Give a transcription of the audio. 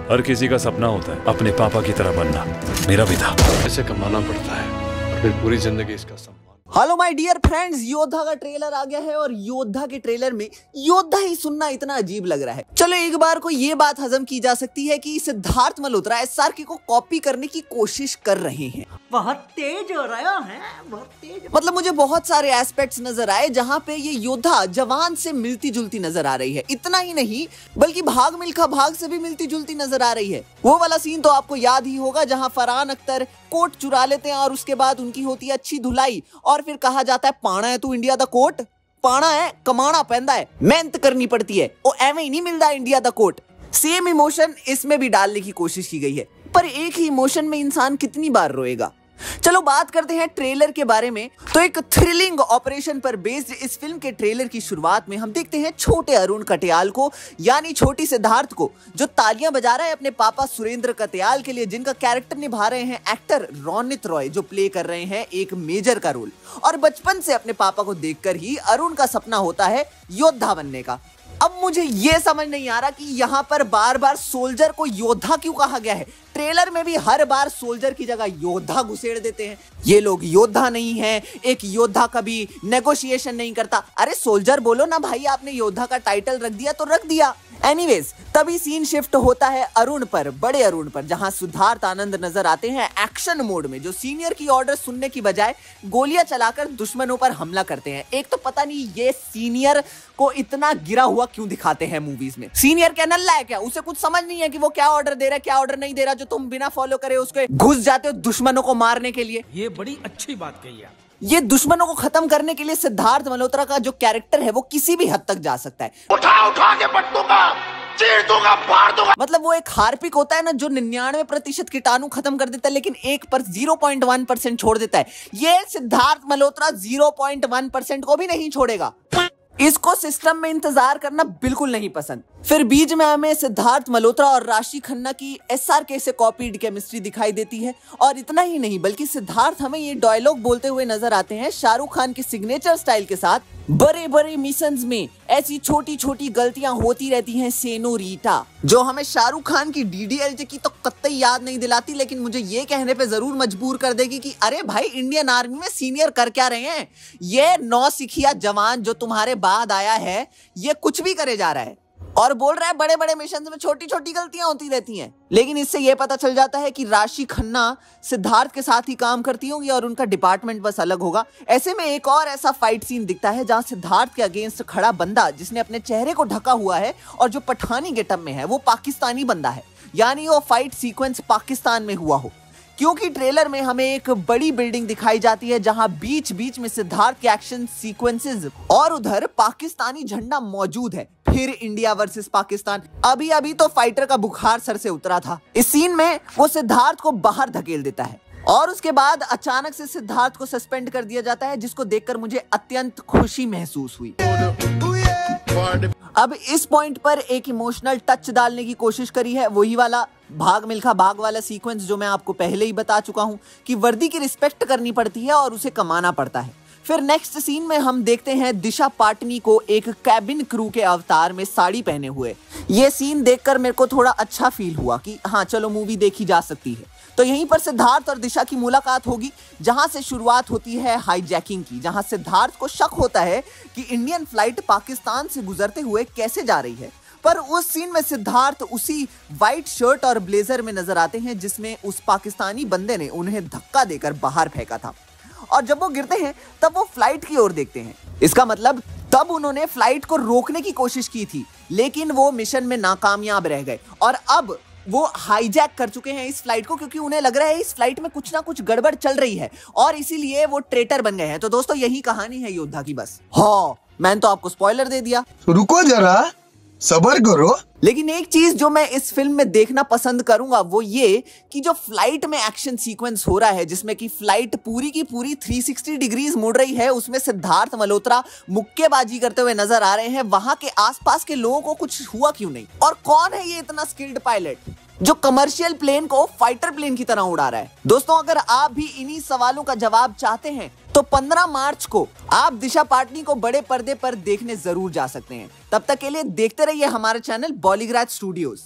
हर किसी का सपना होता है अपने पापा की तरह बनना। मेरा भी था। ऐसे कमाना पड़ता है और फिर पूरी जिंदगी इसका सम्मान। हेलो माय डियर फ्रेंड्स, योद्धा का ट्रेलर आ गया है और योद्धा के ट्रेलर में योद्धा ही सुनना इतना अजीब लग रहा है। चलो एक बार को ये बात हजम की जा सकती है कि सिद्धार्थ मल्होत्रा एसआरके को कॉपी करने की कोशिश कर रहे हैं। बहुत तेज हो रहा है, बहुत तेज। मतलब मुझे बहुत सारे एस्पेक्ट्स नजर आए जहां पे ये योद्धा जवान से मिलती जुलती नजर आ रही है। इतना ही नहीं बल्कि भाग मिल्खा भाग से भी मिलती जुलती नजर आ रही है। वो वाला सीन तो आपको याद ही होगा जहां फरहान अख्तर कोट चुरा लेते हैं और उसके बाद उनकी होती है अच्छी धुलाई और फिर कहा जाता है पाना है तू इंडिया दा कोट, पाना है कमाना पैंदा है, मेहनत करनी पड़ती है, वो एवं ही नहीं मिलता इंडिया दा कोट। सेम इमोशन इसमें भी डालने की कोशिश की गई है, पर एक ही इमोशन में इंसान कितनी बार रोएगा। चलो बात करते हैं ट्रेलर के बारे में। तो एक थ्रिलिंग ऑपरेशन पर बेस्ड इस फिल्म के ट्रेलर की शुरुआत में हम देखते हैं छोटे अरुण कटियाल को, यानी छोटी सिद्धार्थ को, जो तालियां बजा रहा है अपने पापा सुरेंद्र कटियाल के लिए, जिनका कैरेक्टर निभा रहे हैं एक्टर रोनित रॉय, जो प्ले कर रहे हैं एक मेजर का रोल। और बचपन से अपने पापा को देखकर ही अरुण का सपना होता है योद्धा बनने का। अब मुझे यह समझ नहीं आ रहा कि यहाँ पर बार बार सोल्जर को योद्धा क्यों कहा गया है। ट्रेलर में भी हर बार सोल्जर की जगह योद्धा घुसेड़ देते हैं। ये लोग योद्धा नहीं है, एक योद्धा कभी नेगोशिएशन नहीं करता। अरे सोल्जर बोलो ना भाई, आपने योद्धा का टाइटल रख दिया तो रख दिया। एनीवेज, तभी सीन शिफ्ट होता है अरुण पर, बड़े अरुण पर, जहां सिद्धार्थ आनंद नजर आते हैं एक्शन मोड में, जो सीनियर की ऑर्डर सुनने की बजाय गोलियां चलाकर दुश्मनों पर हमला करते हैं। एक तो पता नहीं ये सीनियर को इतना गिरा हुआ क्यों दिखाते हैं मूवीज में। सीनियर क्या नल्ला है क्या? उसे कुछ समझ नहीं है कि वो क्या ऑर्डर दे रहा है क्या ऑर्डर नहीं दे रहा, जो तुम बिना फॉलो करे उसको घुस जाते हो दुश्मनों को मारने के लिए। ये बड़ी अच्छी बात कही है। ये दुश्मनों को खत्म करने के लिए सिद्धार्थ मल्होत्रा का जो कैरेक्टर है वो किसी भी हद तक जा सकता है। उठा के पट दूंगा, चीर दूंगा, फाड़ दूंगा। मतलब वो एक हार्पिक होता है ना, जो 99% कीटाणु खत्म कर देता है लेकिन 0.1% छोड़ देता है। ये सिद्धार्थ मल्होत्रा 0.1% को भी नहीं छोड़ेगा। इसको सिस्टम में इंतजार करना बिल्कुल नहीं पसंद। फिर बीच में हमें सिद्धार्थ मल्होत्रा और राशि खन्ना की एसआरके से कॉपीड केमिस्ट्री दिखाई देती है। और इतना ही नहीं बल्कि सिद्धार्थ हमें ये डायलॉग बोलते हुए नजर आते हैं शाहरुख खान के सिग्नेचर स्टाइल के साथ, बड़े बड़े मिशंस में ऐसी छोटी छोटी गलतियां होती रहती हैं सेनोरिटा, जो हमें शाहरुख खान की डीडीएलजे की तो कतई याद नहीं दिलाती, लेकिन मुझे ये कहने पे जरूर मजबूर कर देगी कि अरे भाई इंडियन आर्मी में सीनियर कर क्या रहे हैं? ये नौसिखिया जवान जो तुम्हारे बाद आया है ये कुछ भी करे जा रहा है और बोल रहा है बड़े बड़े मिशन में छोटी छोटी गलतियां होती रहती हैं। लेकिन इससे यह पता चल जाता है कि राशि खन्ना सिद्धार्थ के साथ ही काम करती होंगी और उनका डिपार्टमेंट बस अलग होगा। ऐसे में एक और ऐसा फाइट सीन दिखता है जहां सिद्धार्थ के अगेंस्ट खड़ा बंदा, जिसने अपने चेहरे को ढका हुआ है और जो पठानी गेटअप में है, वो पाकिस्तानी बंदा है, यानी वो फाइट सीक्वेंस पाकिस्तान में हुआ हो। क्योंकि ट्रेलर में हमें एक बड़ी बिल्डिंग दिखाई जाती है जहां बीच बीच में सिद्धार्थ के एक्शन सीक्वेंसेस और उधर पाकिस्तानी झंडा मौजूद है। फिर इंडिया वर्सेस पाकिस्तान। अभी अभी तो फाइटर का बुखार सर से उतरा था। इस सीन में वो सिद्धार्थ को बाहर धकेल देता है और उसके बाद अचानक से सिद्धार्थ को सस्पेंड कर दिया जाता है, जिसको देखकर मुझे अत्यंत खुशी महसूस हुई। अब इस पॉइंट पर एक इमोशनल टच डालने की कोशिश करी है, वही वाला भाग मिल्खा भाग वाला सीक्वेंस जो मैं आपको पहले ही बता चुका हूं कि वर्दी की रिस्पेक्ट करनी पड़ती है और उसे कमाना पड़ता है। फिर नेक्स्ट सीन में हम देखते हैं दिशा पाटनी को एक कैबिन क्रू के अवतार में साड़ी पहने हुए। ये सीन देखकर मेरे को थोड़ा अच्छा फील हुआ कि हाँ चलो मूवी देखी जा सकती है। तो यहीं पर सिद्धार्थ और दिशा की मुलाकात होगी, जहां से शुरुआत होती है हाईजैकिंग की, जहां सिद्धार्थ को शक होता है कि इंडियन फ्लाइट पाकिस्तान से गुजरते हुए कैसे जा रही है। पर उस सीन में सिद्धार्थ उसी व्हाइट शर्ट और ब्लेजर में नजर आते हैं जिसमें उस पाकिस्तानी बंदे ने उन्हें धक्का देकर बाहर फेंका था। और जब वो गिरते हैं तब वो फ्लाइट की ओर देखते हैं। इसका मतलब तब उन्होंने फ्लाइट को रोकने की कोशिश की थी, लेकिन वो मिशन में नाकामयाब रह गए और अब वो हाईजैक कर चुके हैं इस फ्लाइट को, क्योंकि उन्हें लग रहा है इस फ्लाइट में कुछ ना कुछ गड़बड़ चल रही है और इसीलिए वो ट्रेटर बन गए हैं। तो दोस्तों यही कहानी है योद्धा की बस। हाँ, मैंने तो आपको स्पॉइलर दे दिया, रुको जरा सबर करो। लेकिन एक चीज जो मैं इस फिल्म में देखना पसंद करूंगा वो ये कि जो फ्लाइट में एक्शन सीक्वेंस हो रहा है, जिसमें कि फ्लाइट पूरी की पूरी 360 डिग्रीज मुड़ रही है, उसमें सिद्धार्थ मल्होत्रा मुक्केबाजी करते हुए नजर आ रहे हैं। वहां के आसपास के लोगों को कुछ हुआ क्यों नहीं? और कौन है ये इतना स्किल्ड पायलट जो कमर्शियल प्लेन को फाइटर प्लेन की तरह उड़ा रहा है? दोस्तों अगर आप भी इन्हीं सवालों का जवाब चाहते हैं तो 15 मार्च को आप दिशा पाटनी को बड़े पर्दे पर देखने जरूर जा सकते हैं। तब तक के लिए देखते रहिए हमारे चैनल बॉलीग्राज स्टूडियोज।